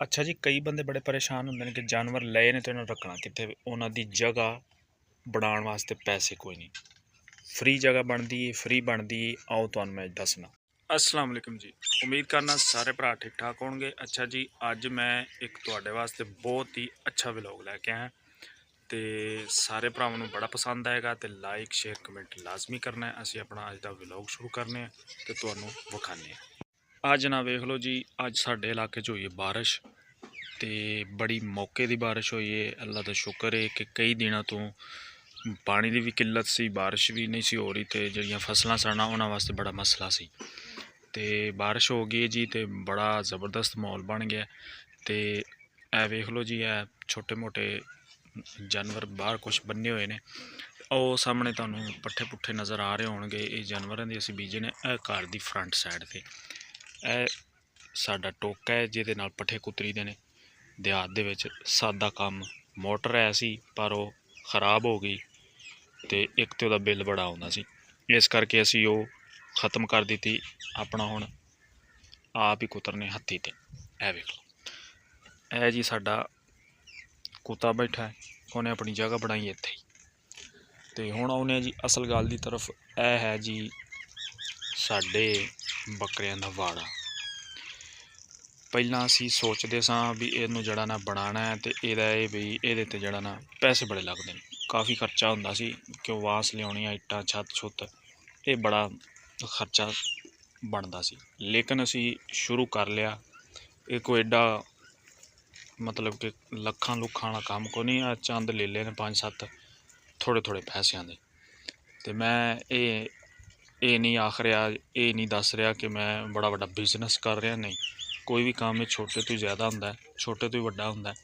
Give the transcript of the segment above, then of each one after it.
ਅੱਛਾ ਜੀ, ਕਈ ਬੰਦੇ ਬੜੇ ਪਰੇਸ਼ਾਨ ਹੁੰਦੇ ਨੇ ਕਿ ਜਾਨਵਰ ਲਏ ਨੇ ਤੇ ਉਹਨਾਂ ਨੂੰ ਰੱਖਣਾ ਕਿੱਥੇ ਉਹਨਾਂ ਦੀ ਜਗ੍ਹਾ ਬਣਾਉਣ ਵਾਸਤੇ ਪੈਸੇ ਕੋਈ ਨਹੀਂ। ਫ੍ਰੀ ਜਗ੍ਹਾ ਬਣਦੀ ਹੈ, ਫ੍ਰੀ ਬਣਦੀ ਹੈ। ਆਓ ਤੁਹਾਨੂੰ ਮੈਂ ਦੱਸਣਾ। अस्सलाम वालेकुम जी। उम्मीद करना सारे भरा ठीक ठाक होंगे। अच्छा जी, अज मैं एक तुहाडे वास्ते बहुत ही अच्छा व्लॉग लैके आया तो सारे भरावां नूं बड़ा पसंद आएगा तो लाइक शेयर कमेंट लाजमी करना है। असीं अपना अज दा व्लॉग शुरू करने तो तुहानूं विखाने। अज ना वेख लो जी, अज साडे इलाके च होई है बारिश तो बड़ी मौके की बारिश हुई है। अल्लाह का शुक्र है कि कई दिनों तो पानी की भी किल्लत सी, बारिश भी नहीं सी हो रही तो जिहड़ियां फसलां सन उन्हां वास्ते बड़ा मसला सी। तो बारिश हो गई जी तो बड़ा ज़बरदस्त माहौल बन गया। तो ए वेख लो जी, छोटे मोटे जानवर बाहर कुछ बन्ने हुए ने। ਉਹ सामने ਤੁਹਾਨੂੰ पट्ठे पुट्ठे नज़र आ रहे होणगे। ये जानवरों के असीं बीजे ने घर की फ्रंट साइड से। ਇਹ ਸਾਡਾ ਟੋਕਾ है ਜਿਹਦੇ ਨਾਲ पट्ठे कुतरी ਦੇ ਨੇ। देहात ਦੇ ਵਿੱਚ सादा काम मोटर है सी पर वो खराब हो गई तो एक तो ਉਹਦਾ बिल बड़ा आउंदा सी, इस करके असीं वो ख़त्म कर दी। अपना हुण आप ही कुतरने हत्थी ते। ए वेख लो, ए जी साडा कुत्ता बैठा है, उन्हें अपनी जगह बनाई इत्थे ही। तो हुण आउने जी असल गल की तरफ। ए है जी साडे बकरियां दा वाड़ा। पहलां असीं सोचदे सां भी इहनूं जिहड़ा ना बनाना है तो इहदा ये भी इहदे ते जिहड़ा ना पैसे बड़े लगदे ने, काफ़ी खर्चा हुंदा सी क्यों वास लियाउणी इट्टां छत छुत, ये बड़ा खर्चा बनता सी। लेकिन असी शुरू कर लिया। ये कोई एडा मतलब कि लखां लुखां वाला काम को नहीं। चंद ले लेने 5-7 थोड़े थोड़े पैसों के। तो मैं ये नहीं आख रहा, ये नहीं दस रहा कि मैं बड़ा बड़ा बिजनेस कर रहा। नहीं, कोई भी काम है छोटे तो ज़्यादा होंदा है, छोटे तो वड्डा होंदा है।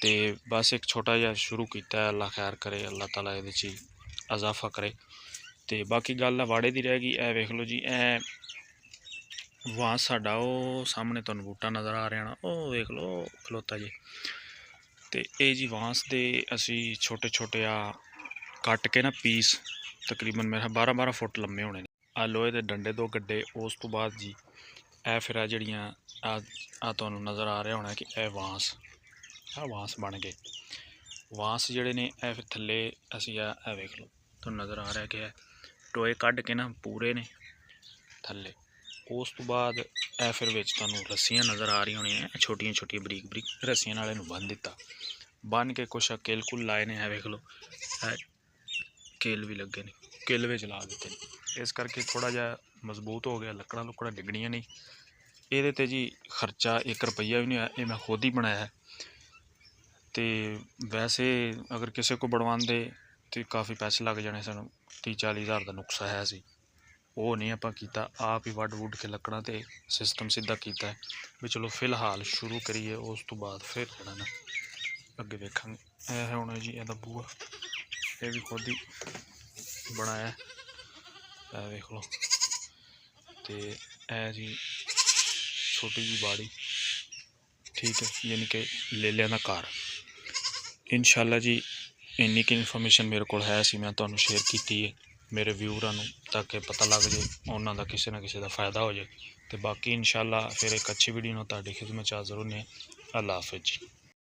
तो बस एक छोटा जिहा शुरू किया। अल्लाह खैर करे, अल्लाह ताला इहदे च इजाफा करे। तो बाकी गल वाड़े की रह गई। ए वेख लो जी, वास साडा वो सामने तुहानूं बूटा नज़र आ रहा ना, वो देख लो खलोता जी। तो ये जी वास दे असी छोटे छोटे कट के ना पीस तकरीबन मेरा 12-12 फुट लम्मे होने। आ लोहे के डंडे 2 गड्ढे। उस तो बाद जी ए फिर जिहड़ियां तुहानूं नज़र आ रहा होना कि ए वास बन गए। वास जिहड़े ने ए फिर थल्ले असी ए वेख लो, तुहानूं नज़र आ रहा कि टोए कढ़ के ना पूरे ने थल्ले। उस तो बाद ए फिर विच तुहानूं रस्सियां नज़र आ रही होनी, छोटियां छोटियां बरीक बरीक रस्सियां नाल इहनूं बन दिता। बन के कुछ किल कुल लाए ने। वेख लो किल भी लगे ने, किल विच ला दिते ने। इस करके थोड़ा जिहा मजबूत हो गया, लकड़ां लुकड़ां डिगणियां नहीं। इहदे ते जी खर्चा 1 रुपया भी नहीं आया, ये मैं खुद ही बनाया है। तो वैसे अगर किसी को बनवाते तो काफ़ी पैसे लग जाने सन, 30-40 हज़ार का नुकसा है सी। वो नहीं आपां कीता, आप ही वड वुड के लकड़ा ते सिस्टम सीधा किया है भी चलो फिलहाल शुरू करिए। उस तो बाद फिर जिहड़ा ना अगे वेखांगे। यह है हुण जी इहदा बूआ, ये भी खुद ही बनाया है। वेख लो, तो यह जी छोटी जी बाड़ी, ठीक है, यानी कि लेलिया दा घर। इंशाअल्लाह जी इन्नी की इन्फॉर्मेशन मेरे को है सी, मैं तुहानूं शेयर की है मेरे व्यूअरां नूं, ताकि पता लग जाए उन्हां दा किसी ना किसी का फ़ायदा हो जाए। तो बाकी इंशाअल्लाह फिर एक अच्छी वीडियो तुहाडी खिदमत च हाज़र होने। अल्लाह हाफिज़ जी।